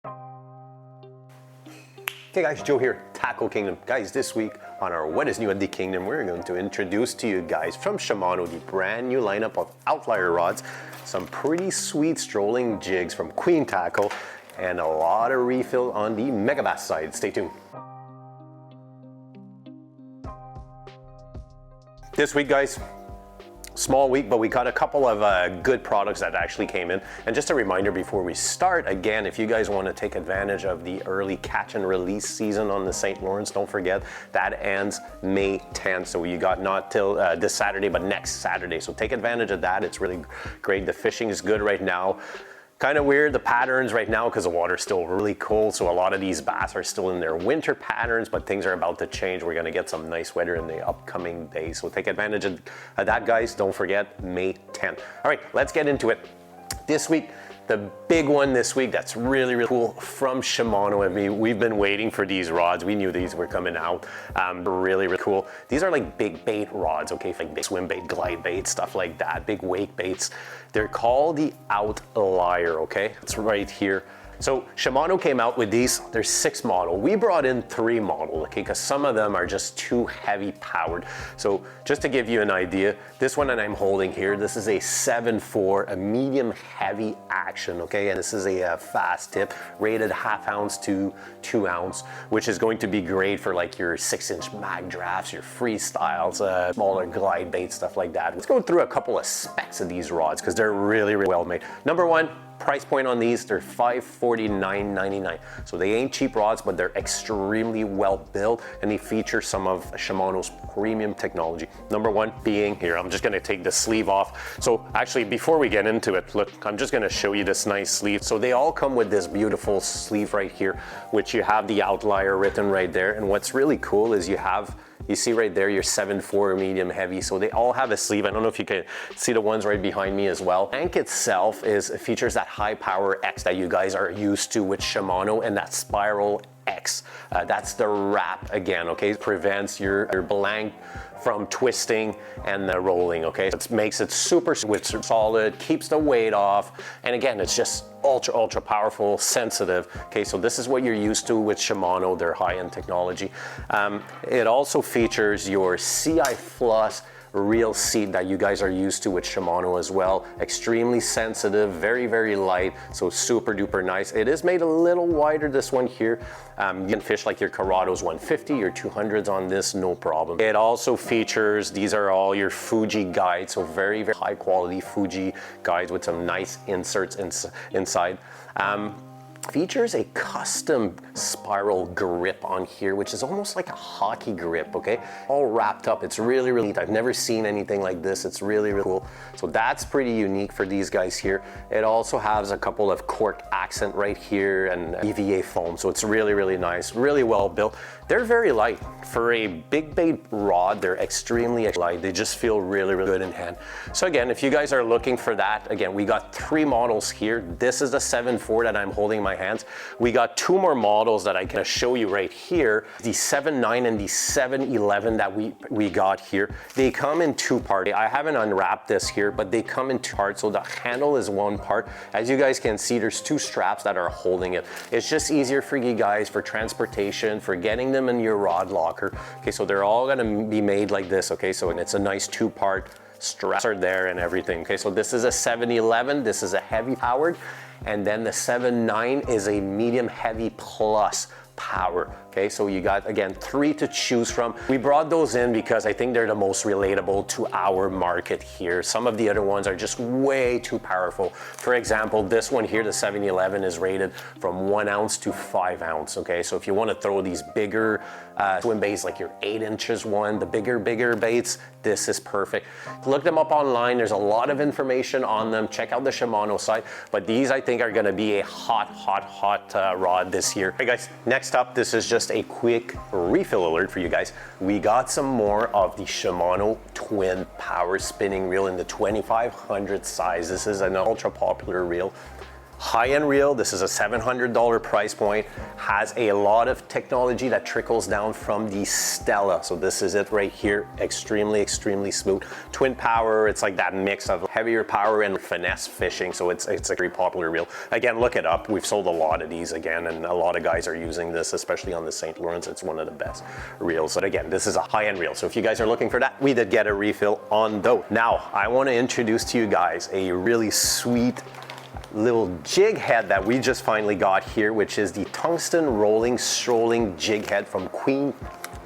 Hey guys, Joe here, Tackle Kingdom. Guys, this week on our What is New at the Kingdom, we're going to introduce to you guys from Shimano the brand new lineup of Outlier rods, some pretty sweet strolling jigs from Queen Tackle, and a lot of refill on the Megabass side. Stay tuned. This week, guys, small week, but we got a couple of good products that actually came in. And just a reminder before we start, again, if you guys want to take advantage of the early catch and release season on the St. Lawrence, don't forget that ends May 10th. So you got not till this Saturday, but next Saturday. So take advantage of that. It's really great. The fishing is good right now. Kind of weird, the patterns right now, because the water's still really cold, so a lot of these bass are still in their winter patterns, but things are about to change. We're gonna get some nice weather in the upcoming days, so take advantage of that, guys. Don't forget, May 10th. All right, let's get into it. This week, the big one this week that's really, really cool from Shimano. I mean, we've been waiting for these rods. We knew these were coming out. Really, really cool. These are like big bait rods, okay? Like big swim bait, glide bait, stuff like that, big wake baits. They're called the Outlier, okay? It's right here. So Shimano came out with these. There's 6 models. We brought in 3 models, okay? Because some of them are just too heavy powered. So just to give you an idea, this one that I'm holding here, this is a 7.4, a medium heavy action, okay? And this is a fast tip, rated 1/2 ounce to 2 ounce, which is going to be great for like your 6-inch mag drafts, your freestyles, smaller glide bait, stuff like that. Let's go through a couple of specs of these rods because they're really, really well made. Number one, price point on these, they're $549.99. So they ain't cheap rods, but they're extremely well built, and they feature some of Shimano's premium technology. Number one being here, I'm just gonna take the sleeve off. So actually, before we get into it, look, I'm just gonna show you this nice sleeve. So they all come with this beautiful sleeve right here, which you have the Outlier written right there. And what's really cool is you see right there your 7.4 medium heavy, so they all have a sleeve. I don't know if you can see the ones right behind me as well. Tank itself features that high power X that you guys are used to with Shimano, and that spiral X. That's the wrap again, okay? It prevents your blank from twisting and the rolling, okay? It makes it super solid, keeps the weight off, and again, it's just ultra powerful, sensitive. Okay, so this is what you're used to with Shimano, their high-end technology. It also features your CI Plus reel seat that you guys are used to with Shimano as well. Extremely sensitive, very, very light, so super duper nice. It is made a little wider, this one here. You can fish like your Carados 150, your 200s on this, no problem. It also features, these are all your Fuji guides, so very, very high quality Fuji guides with some nice inserts inside. Features a custom spiral grip on here, which is almost like a hockey grip, okay? All wrapped up. It's really, really neat. I've never seen anything like this. It's really, really cool. So that's pretty unique for these guys here. It also has a couple of cork accent right here and EVA foam. So it's really, really nice, really well built. They're very light. For a big bait rod, they're extremely light. They just feel really, really good in hand. So again, if you guys are looking for that, again, we got 3 models here. This is the 7.4 that I'm holding in my hands. We got 2 more models that I can show you right here. The 7.9 and the 7.11 that we got here. They come in 2 parts. I haven't unwrapped this here, but they come in 2 parts. So the handle is 1 part. As you guys can see, there's 2 straps that are holding it. It's just easier for you guys for transportation, for getting them in your rod locker. Okay, so they're all gonna be made like this, okay? So it's a nice 2-part straps are there and everything. Okay, so this is a 7.11, this is a heavy powered, and then the 7.9 is a medium heavy plus power. Okay, so you got, again, 3 to choose from. We brought those in because I think they're the most relatable to our market here. Some of the other ones are just way too powerful. For example, this one here, the 7.11, is rated from 1 ounce to 5 ounce. Okay, so if you want to throw these bigger swim baits, like your 8 inches one, the bigger baits, this is perfect. Look them up online. There's a lot of information on them. Check out the Shimano site. But these, I think, are going to be a hot rod this year. Hey guys, next up, this is just a quick refill alert for you guys. We got some more of the Shimano twin power spinning reel in the 2500 size. This is an ultra popular reel. High-end reel. This is a $700 price point, has a lot of technology that trickles down from the Stella. So this is it right here, extremely smooth. Twin power, it's like that mix of heavier power and finesse fishing. So it's a very popular reel. Again, look it up. We've sold a lot of these again, and a lot of guys are using this, especially on the St. Lawrence. It's one of the best reels. But again, this is a high-end reel. So if you guys are looking for that, we did get a refill on those. Now, I want to introduce to you guys a really sweet little jig head that we just finally got here, which is the tungsten rolling strolling jig head from Queen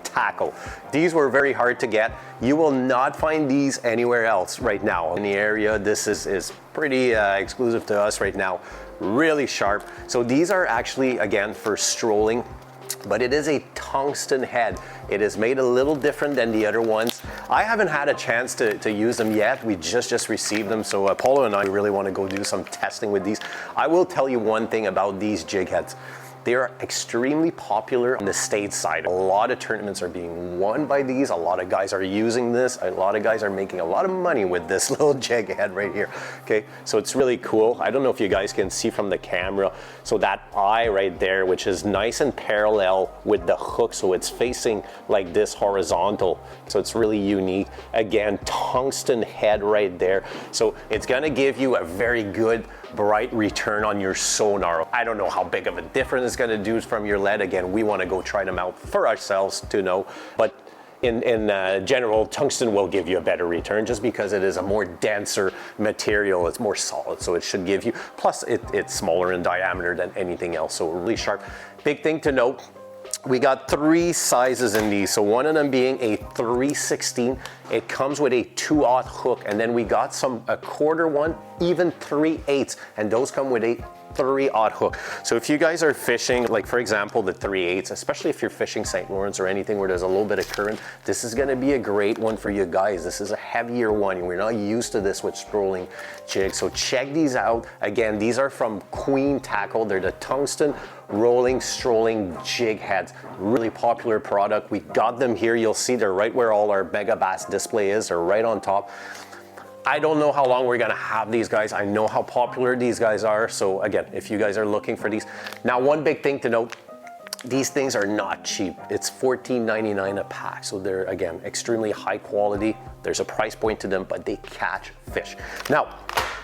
Tackle. These were very hard to get. You will not find these anywhere else right now in the area. This is pretty exclusive to us right now. Really sharp. So these are actually, again, for strolling, but it is a tungsten head. It is made a little different than the other ones. I haven't had a chance to use them yet. We just received them. So Apollo and I really want to go do some testing with these. I will tell you one thing about these jig heads. They are extremely popular on the state side. A lot of tournaments are being won by these. A lot of guys are using this. A lot of guys are making a lot of money with this little jig head right here. Okay, so it's really cool. I don't know if you guys can see from the camera. So that eye right there, which is nice and parallel with the hook. So it's facing like this horizontal. So it's really unique. Again, tungsten head right there. So it's gonna give you a very good bright return on your sonar. I don't know how big of a difference it's gonna do from your lead. Again, we wanna go try them out for ourselves to know, but in general, tungsten will give you a better return just because it is a more denser material. It's more solid, so it should give you, plus it's smaller in diameter than anything else, so really sharp. Big thing to note, we got 3 sizes in these. So one of them being a 3/16. It comes with a 2/0 hook, and then we got a quarter one, even 3/8, and those come with a 3/0 hook. So if you guys are fishing, like for example, the 3/8, especially if you're fishing St. Lawrence or anything where there's a little bit of current, this is gonna be a great one for you guys. This is a heavier one. We're not used to this with strolling jigs. So check these out. Again, these are from Queen Tackle. They're the tungsten rolling strolling jig heads. Really popular product. We got them here. You'll see they're right where all our Megabass display is. They're right on top. I don't know how long we're gonna have these guys. I know how popular these guys are. So again, if you guys are looking for these. Now, one big thing to note, these things are not cheap. It's $14.99 a pack. So they're, again, extremely high quality. There's a price point to them, but they catch fish. Now,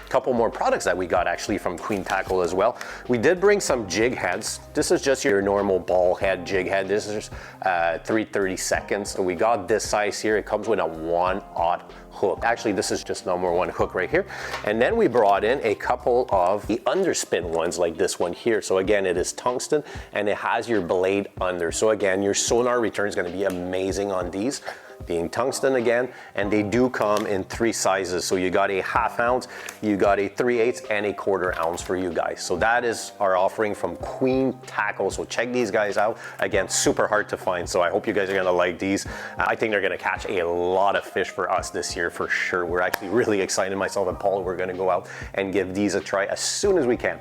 couple more products that we got actually from Queen Tackle as well. We did bring some jig heads. This is just your normal ball head jig head. This is 3/32. So we got this size here. It comes with a 1/0 hook. Actually, this is just number 1 hook right here. And then we brought in a couple of the underspin ones like this one here. So again, it is tungsten and it has your blade under. So again, your sonar return is going to be amazing on these, being tungsten again, and they do come in 3 sizes. So you got a 1/2 ounce, you got a 3/8, and a 1/4 ounce for you guys. So that is our offering from Queen Tackle. So check these guys out. Again, super hard to find. So I hope you guys are gonna like these. I think they're gonna catch a lot of fish for us this year for sure. We're actually really excited, myself and Paul. We're gonna go out and give these a try as soon as we can.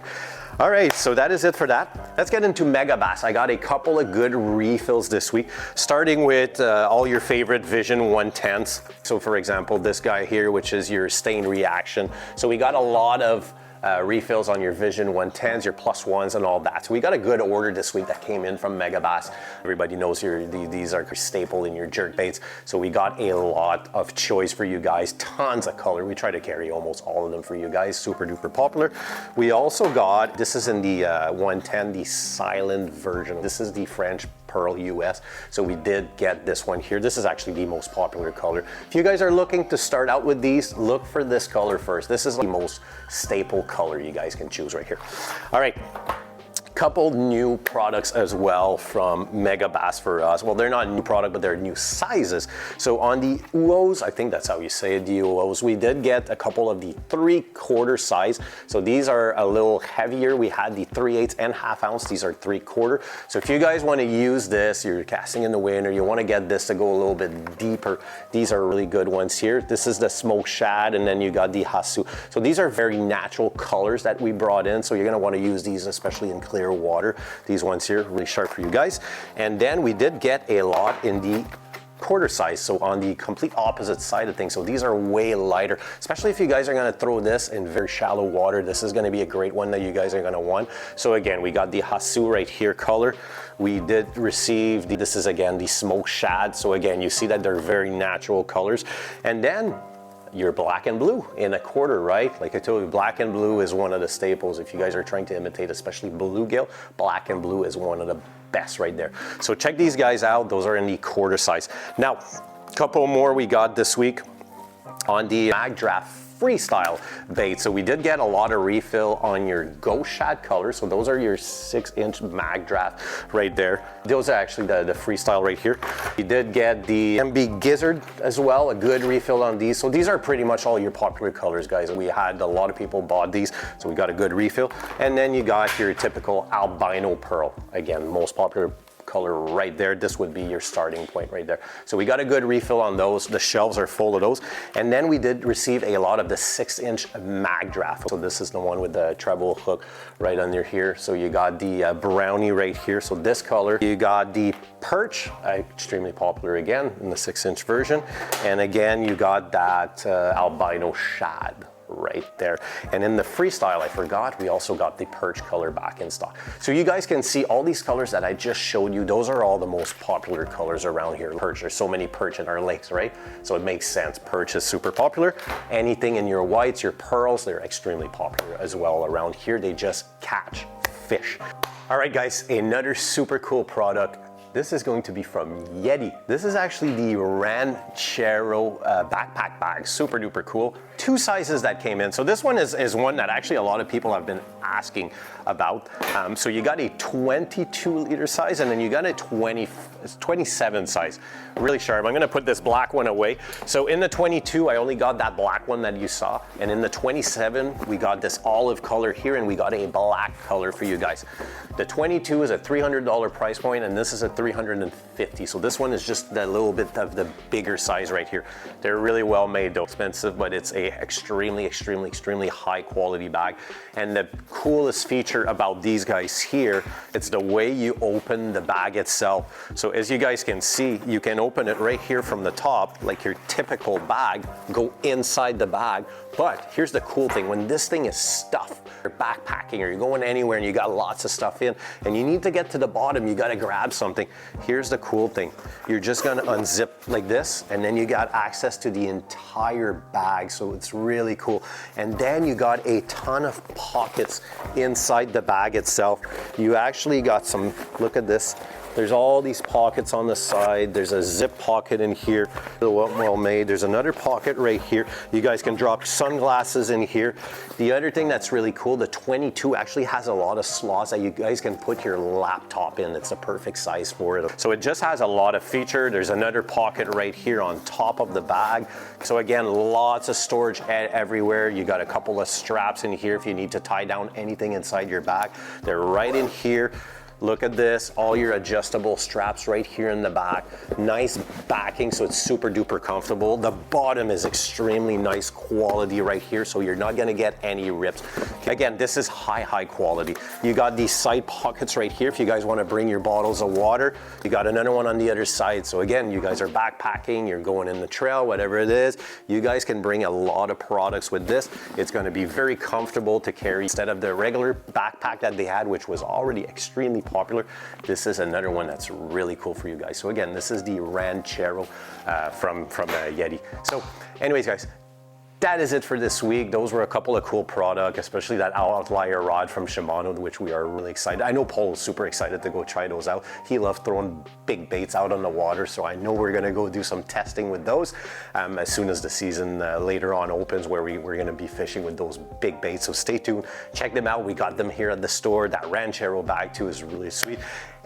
All right, so that is it for that. Let's get into Megabass. I got a couple of good refills this week, starting with all your favorite Vision 110s. So for example, this guy here, which is your stain reaction. So we got a lot of refills on your Vision 110s, your +1s and all that. So we got a good order this week that came in from Megabass. Everybody knows these are staple in your jerk baits. So we got a lot of choice for you guys, tons of color. We try to carry almost all of them for you guys, super duper popular. We also got, this is in the 110, the silent version. This is the French Pearl US. So we did get this one here. This is actually the most popular color. If you guys are looking to start out with these, look for this color first. This is the most staple color you guys can choose right here. All right. Couple new products as well from Megabass for us. Well, they're not a new product, but they're new sizes. So on the UOZE, I think that's how you say it, the UOZE, we did get a couple of the 3/4 size. So these are a little heavier. We had the 3/8 and 1/2 ounce. These are 3/4. So if you guys want to use this, you're casting in the wind, or you want to get this to go a little bit deeper, these are really good ones here. This is the smoke shad, and then you got the hasu. So these are very natural colors that we brought in. So you're going to want to use these, especially in clear water. These ones here, really sharp for you guys. And then we did get a lot in the quarter size, so on the complete opposite side of things. So these are way lighter, especially if you guys are gonna throw this in very shallow water. This is gonna be a great one that you guys are gonna want. So again, we got the Hasu right here color. We did receive, this is again the smoked shad. So again, you see that they're very natural colors. And then your black and blue in a quarter, right? Like I told you, black and blue is one of the staples. If you guys are trying to imitate, especially bluegill, black and blue is one of the best right there. So check these guys out. Those are in the quarter size. Now, a couple more we got this week on the Mag Draft Freestyle bait. So we did get a lot of refill on your Ghost Shad colors. So those are your 6-inch Mag Draft right there. Those are actually the Freestyle right here. We did get the MB Gizzard as well, a good refill on these. So these are pretty much all your popular colors, guys. We had a lot of people bought these, so we got a good refill. And then you got your typical albino pearl. Again, most popular color right there. This would be your starting point right there. So we got a good refill on those. The shelves are full of those. And then we did receive a lot of the 6-inch Mag Draft. So this is the one with the treble hook right under here. So you got the brownie right here. So this color, you got the perch, extremely popular again in the 6-inch version. And again, you got that albino shad right there. And in the Freestyle, I forgot, we also got the perch color back in stock. So you guys can see all these colors that I just showed you. Those are all the most popular colors around here. Perch, there's so many perch in our lakes, right? So it makes sense. Perch is super popular. Anything in your whites, your pearls, they're extremely popular as well around here. They just catch fish. All right, guys, another super cool product. This is going to be from Yeti. This is actually the Ranchero backpack bag. Super duper cool. 2 sizes that came in. So this one is one that actually a lot of people have been asking about. So you got a 22-liter size, and then you got a 27 size. Really sharp. I'm gonna put this black one away. So in the 22, I only got that black one that you saw. And in the 27, we got this olive color here, and we got a black color for you guys. The 22 is a $300 price point, and this is a $350. So this one is just a little bit of the bigger size right here. They're really well made, though expensive, but it's a extremely high quality bag. And the coolest feature about these guys here, it's the way you open the bag itself. So as you guys can see, you can open it right here from the top, like your typical bag, go inside the bag. But here's the cool thing, when this thing is stuffed, you're backpacking or you're going anywhere and you got lots of stuff in and you need to get to the bottom, you got to grab something. Here's the cool thing. You're just going to unzip like this, and then you got access to the entire bag. So it's really cool. And then you got a ton of pockets inside the bag itself. You actually got some, look at this. There's all these pockets on the side. There's a zip pocket in here, well made. There's another pocket right here. You guys can drop sunglasses in here. The other thing that's really cool, the 22 actually has a lot of slots that you guys can put your laptop in. It's the perfect size for it. So it just has a lot of feature. There's another pocket right here on top of the bag. So again, lots of storage everywhere. You got a couple of straps in here if you need to tie down anything inside your bag. They're right in here. Look at this, all your adjustable straps right here in the back. Nice backing, so it's super duper comfortable. The bottom is extremely nice quality right here, so you're not gonna get any rips. Again, this is high quality. You got these side pockets right here if you guys wanna bring your bottles of water. You got another one on the other side. So again, you guys are backpacking, you're going in the trail, whatever it is, you guys can bring a lot of products with this. It's gonna be very comfortable to carry instead of the regular backpack that they had, which was already extremely popular. This is another one that's really cool for you guys. So again, this is the Ranchero from Yeti. So anyways, guys, that is it for this week. Those were a couple of cool products, especially that Outlier rod from Shimano, which we are really excited. I know Paul is super excited to go try those out. He loves throwing big baits out on the water, so I know we're gonna go do some testing with those as soon as the season later on opens, where we're gonna be fishing with those big baits. So stay tuned, check them out. We got them here at the store. That Ranchero bag too is really sweet.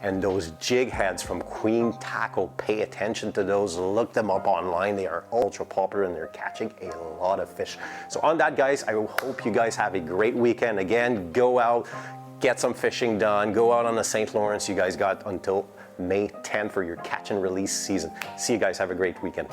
And those jig heads from Queen Tackle, pay attention to those, look them up online. They are ultra popular and they're catching a lot of fish. So on that, guys, I hope you guys have a great weekend. Again, go out, get some fishing done, go out on the St. Lawrence. You guys got until May 10th for your catch and release season. See you guys, have a great weekend.